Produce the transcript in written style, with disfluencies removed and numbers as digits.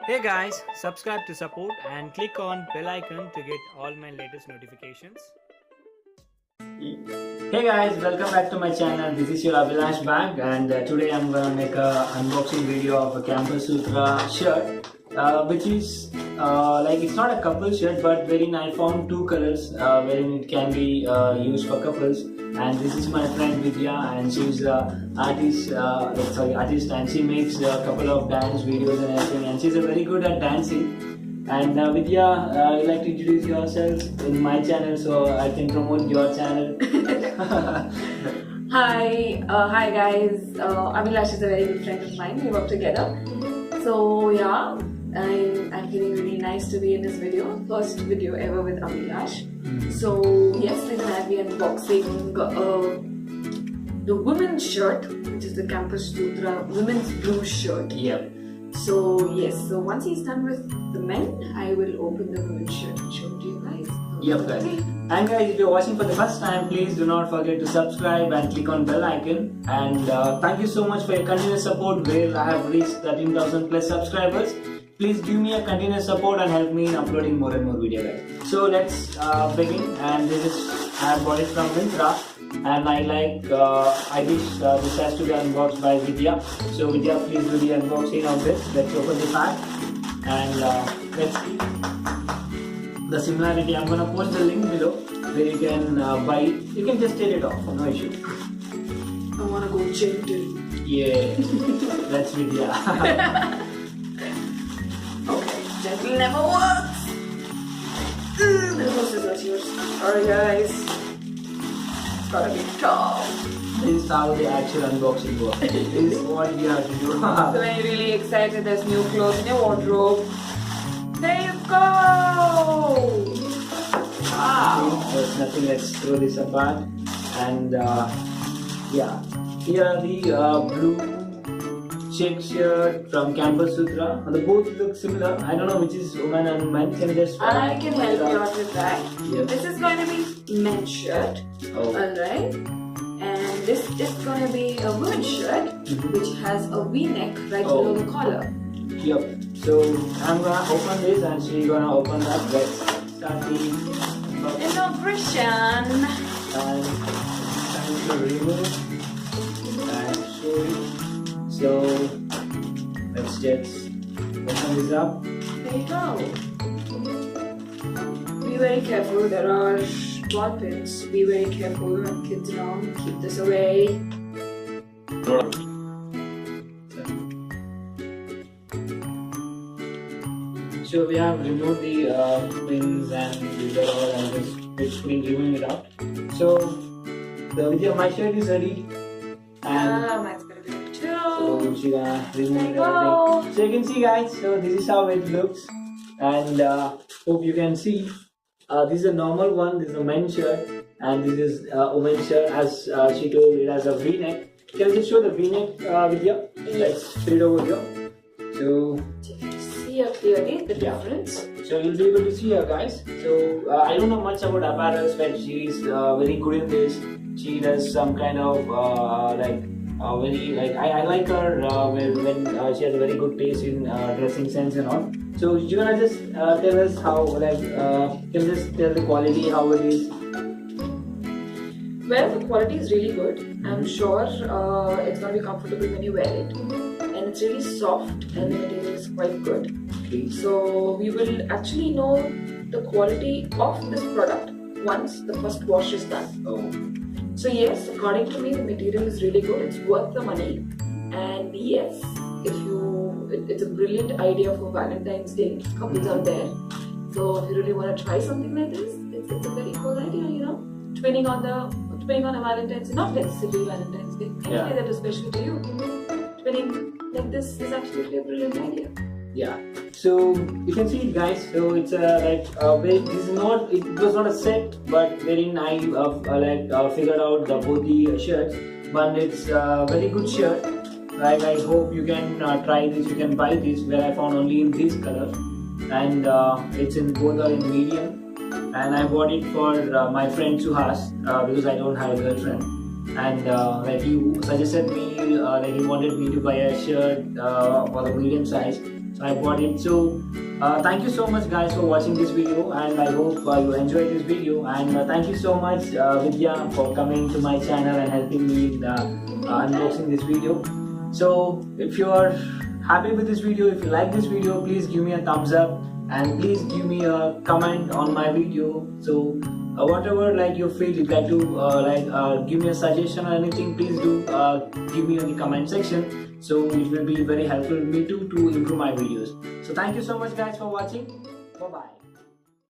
Hey guys, subscribe to support and click on bell icon to get all my latest notifications. Hey guys, welcome back to my channel. This is your Abhilash V R and today I'm gonna make a unboxing video of a Campus Sutra shirt, which is like it's not a couple shirt, but wherein I found two colors wherein it can be used for couples. And this is my friend Vidya, and she's an artist, and she makes a couple of dance videos and everything, and she's very good at dancing. And Vidya, you'd like to introduce yourself in my channel so I can promote your channel. Hi guys. Abhilash is a very good friend of mine. We work together. So yeah, I'm feeling really nice to be in this video. First video ever with Abhilash. So yes, today I'll be unboxing the women's shirt, which is the Campus Sutra women's blue shirt. Yep. So yes, so once he's done with the men, I will open the women's shirt and show it to you guys. Yep, guys. And guys, if you're watching for the first time, please do not forget to subscribe and click on bell icon. And thank you so much for your continuous support. Where I have reached 13,000 plus subscribers. Please give me a continuous support and help me in uploading more and more videos, guys. So let's begin. And this is I have bought it from Myntra. And I wish this has to be unboxed by Vidya. So Vidya, please do the unboxing of this. Let's open the pack and let's see the similarity. I'm gonna post the link below where you can buy it. You can just take it off, no issue. I wanna go gentle. Yeah, that's Vidya. Okay, gentle never works. This is yours. Alright guys. Gotta be tough. This is how the actual unboxing works. This is what you have to do. So when you're really excited, there's new clothes in your wardrobe. There you go! Wow! There's nothing, let's throw this apart. And yeah, here are the blue check shirt from Campus Sutra. The both look similar. I don't know which is woman and men. Can you just I can help you out with that. Yep. This is going to be men's shirt. Oh. Alright. And this is going to be a women's shirt which has a V-neck right below the collar. Yep. So I'm gonna open this and she's gonna open that. Let's start the inauguration. And time to remove and show it. So let's just open this up. There you go. Be very careful. There are ball pins. Be very careful. Kids around. Keep this away. So we have removed the pins and these are all, and just been removing it out. So the video, my shirt is ready, and Mine's gonna be ready too. so she's gonna remove There you everything. go. So you can see, guys. So this is how it looks, and hope you can see. This is a normal one. This is a men's shirt, and this is a women's shirt. As she told, it has a V-neck. Can you just show the V-neck, Vidya? Let's put it over here. So. You can see here clearly the difference. So you'll be able to see her, guys. So I don't know much about apparel, but she is very good in this. She does some kind of I like her when she has a very good taste in dressing sense and all. So you gonna just tell us how can you just tell the quality, how it is? Well, the quality is really good. I'm sure it's gonna be comfortable when you wear it, and it's really soft and the material is quite good. Okay. So we will actually know the quality of this product once the first wash is done. Oh. So yes, according to me, the material is really good. It's worth the money, and yes, it's a brilliant idea for Valentine's Day. Couples out there. So if you really want to try something like this, it's a very cool idea. You know, twinning on a Valentine's Day, not necessarily Valentine's Day. Any day that is special to you. Twinning like this is absolutely a brilliant idea. Yeah. So you can see it, guys. So it's this is not. It was not a set, but wherein I figured out both the shirts. But it's a very good shirt. Like I hope you can try this. You can buy this. Where I found only in this color, and it's in both are in medium. And I bought it for my friend Suhas because I don't have a girlfriend. and like he suggested me, like he wanted me to buy a shirt for the medium size. So I bought it. So thank you so much guys for watching this video, and I hope you enjoyed this video. And thank you so much Vidya for coming to my channel and helping me in unboxing this video. So if you are happy with this video, if you like this video, please give me a thumbs up and please give me a comment on my video. So whatever like you feel, you'd like to give me a suggestion or anything, please do give me in the comment section. So it will be very helpful to me to improve my videos. So thank you so much guys for watching. Bye bye.